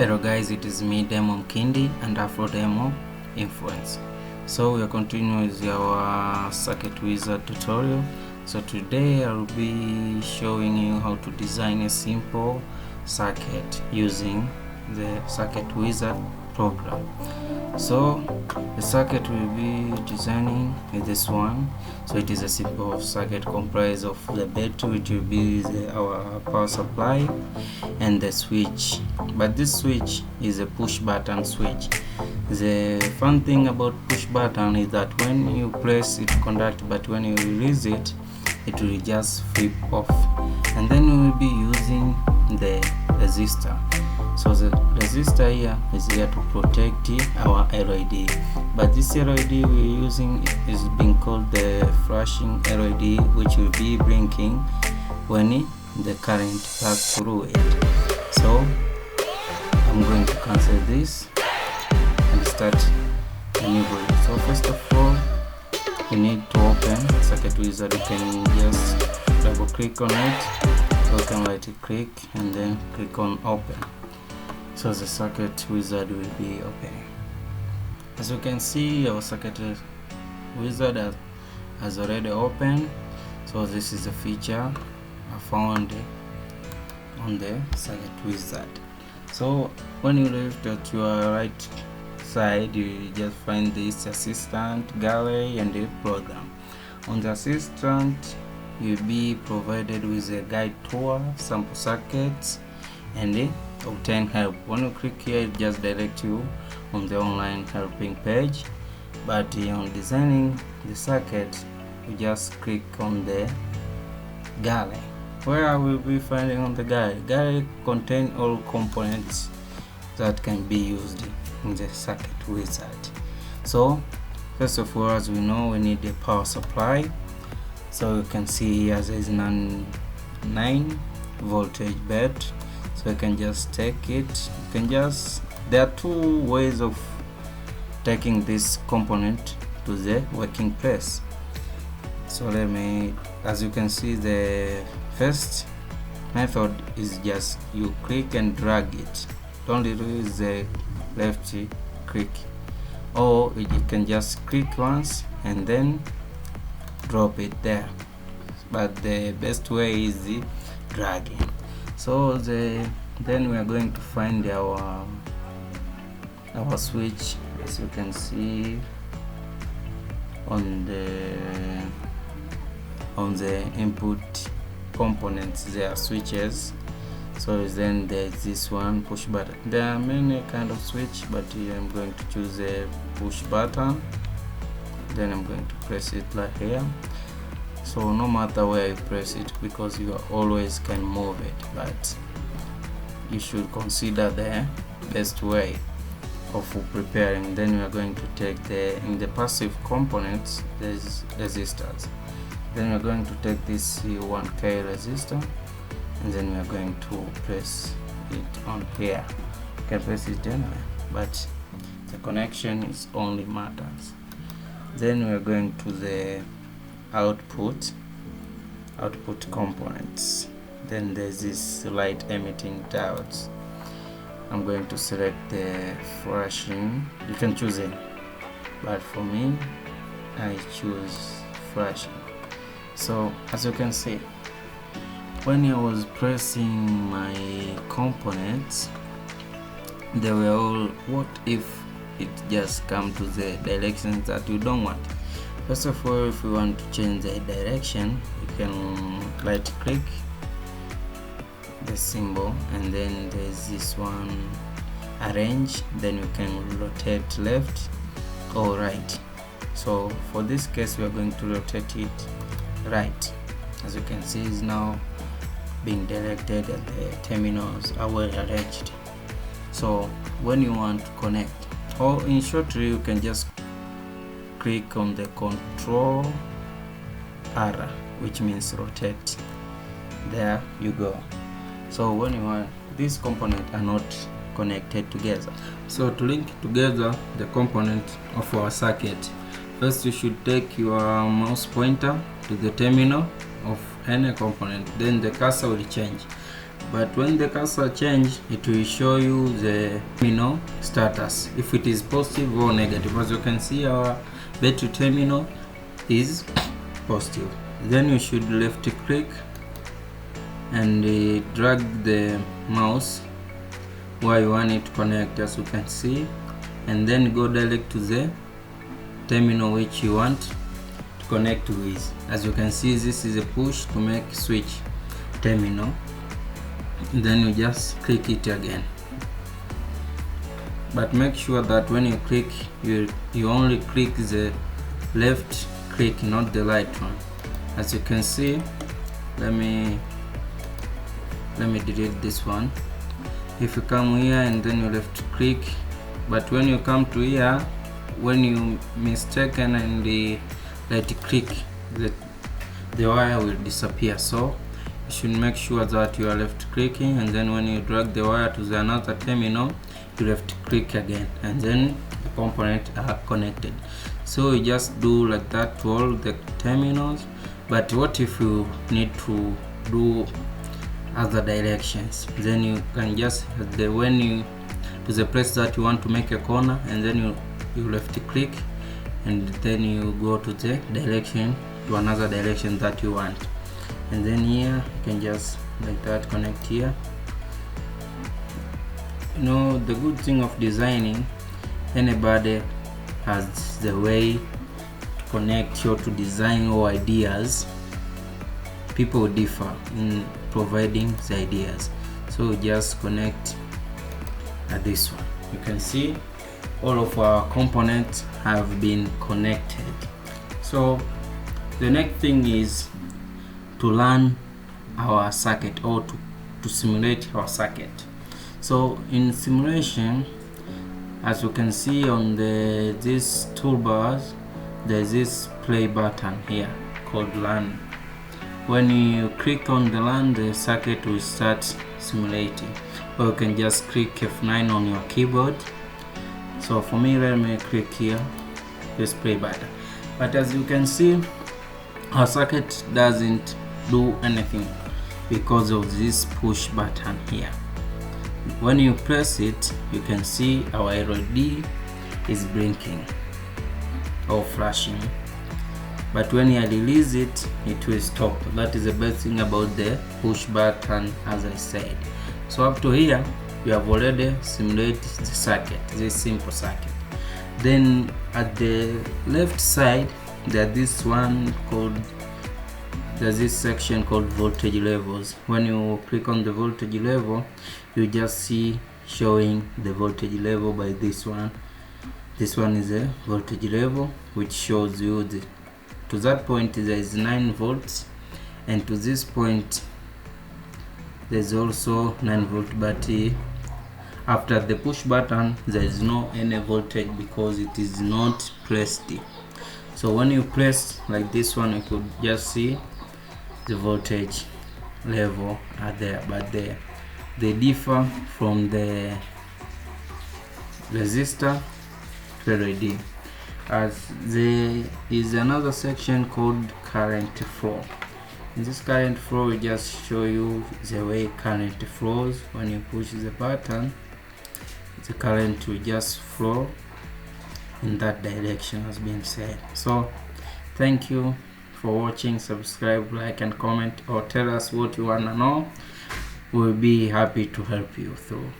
Hello guys, it is me Demon Kindi and AfroDemoz Influence. So we are continuing with our circuit wizard tutorial. So today I will be showing you how to design a simple circuit using the circuit wizard program. So the circuit we'll be designing is this one. So it is a simple circuit comprised of the battery, which will be our power supply, and the switch. But this switch is a push button switch. The fun thing about push button is that when you press it conduct, but when you release it, it will just flip off. And then we will be using the resistor. So the resistor here is here to protect our LED, but this LED we're using is being called the flashing LED, which will be blinking when the current passes through it. So I'm going to cancel this and start a new project. So first of all, you need to open circuit wizard. You can just double click on it, so you can right click and then click on open. So the circuit wizard will be opening. As you can see, our circuit wizard has already opened. So this is a feature I found on the circuit wizard. So when you lift at your right side, you just find this assistant, gallery, and the program. On the assistant, you'll be provided with a guide tour, sample circuits, and the obtain help. When you click here, it just directs you on the online helping page. But on designing the circuit, you just click on the gallery. Where I will be finding on the gallery. Gallery contain all components that can be used in the circuit wizard. So first of all, as we know, we need a power supply. So you can see here there is 9 voltage battery. So you can just take it. There are two ways of taking this component to the working place. So as you can see, the first method is just you click and drag it. Don't use the left click, or you can just click once and then drop it there. But the best way is the dragging. So then we are going to find our switch. As you can see on the input components, there are switches. So then there's this one, push button. There are many kind of switch, but here I'm going to choose a push button. Then I'm going to press it like here. So no matter where you press it, because you always can move it, but you should consider the best way of preparing. Then we are going to take in the passive components, there's resistors. Then we are going to take this 1K resistor, and then we are going to press it on here. You can press it anywhere, but the connection is only matters. Then we are going to the output components. Then there's this light emitting diodes. I'm going to select the flashing. You can choose it, but for me, I choose flashing. So as you can see, when I was pressing my components, they were all, what if it just come to the directions that you don't want? First of all, if you want to change the direction, you can right click the symbol, and then there's this one, arrange. Then you can rotate left or right. So for this case, we are going to rotate it right. As you can see, it's now being directed, and the terminals are well arranged. So when you want to connect, or in short, you can just click on the control R, which means rotate. There you go. So when you want, these components are not connected together. So to link together the component of our circuit, first you should take your mouse pointer to the terminal of any component. Then the cursor will change. but when the cursor change, it will show you the terminal status, if it is positive or negative. As you can see, our battery terminal is positive. Then you should left click and drag the mouse where you want it to connect, as you can see, and then go direct to the terminal which you want to connect with. As you can see, this is a push to make switch terminal. Then you just click it again, but make sure that when you click, you only click the left click, not the right one. As you can see, let me delete this one. If you come here and then you left click, but when you come to here, when you mistaken and the right click, the wire will disappear. So you should make sure that you are left clicking, and then when you drag the wire to the another terminal, you left click again, and then the components are connected. So you just do like that to all the terminals. But what if you need to do other directions? Then you can just when you to the place that you want to make a corner, and then you left click, and then you go to the direction, to another direction that you want, and then here you can just like that connect here. You know, the good thing of designing, anybody has the way to connect or to design or ideas. People differ in providing the ideas, so just connect at this one. You can see all of our components have been connected. So the next thing is to learn our circuit, or to simulate our circuit. So in simulation, as you can see on these toolbars, there's this play button here called learn. When you click on the learn, the circuit will start simulating, or you can just click F9 on your keyboard. So for me, let me click here this play button. But as you can see, our circuit doesn't do anything because of this push button here. When you press it, you can see our LED is blinking or flashing, but when you release it, it will stop. That is the best thing about the push button, as I said. So up to here, you have already simulated the circuit, this simple circuit. Then at the left side, there's this section called voltage levels. When you click on the voltage level, you just see showing the voltage level by this one. This one is a voltage level which shows you to that point there is 9 volts, and to this point there's also 9 volts, but after the push button there is no any voltage because it is not pressed. So when you press like this one, you could just see the voltage level are there, but they differ from the resistor to LED. As there is another section called current flow. In this current flow, we just show you the way current flows. When you push the button, the current will just flow in that direction, as being said. So thank you for watching. Subscribe, like and comment, or tell us what you want to know. We'll be happy to help you through.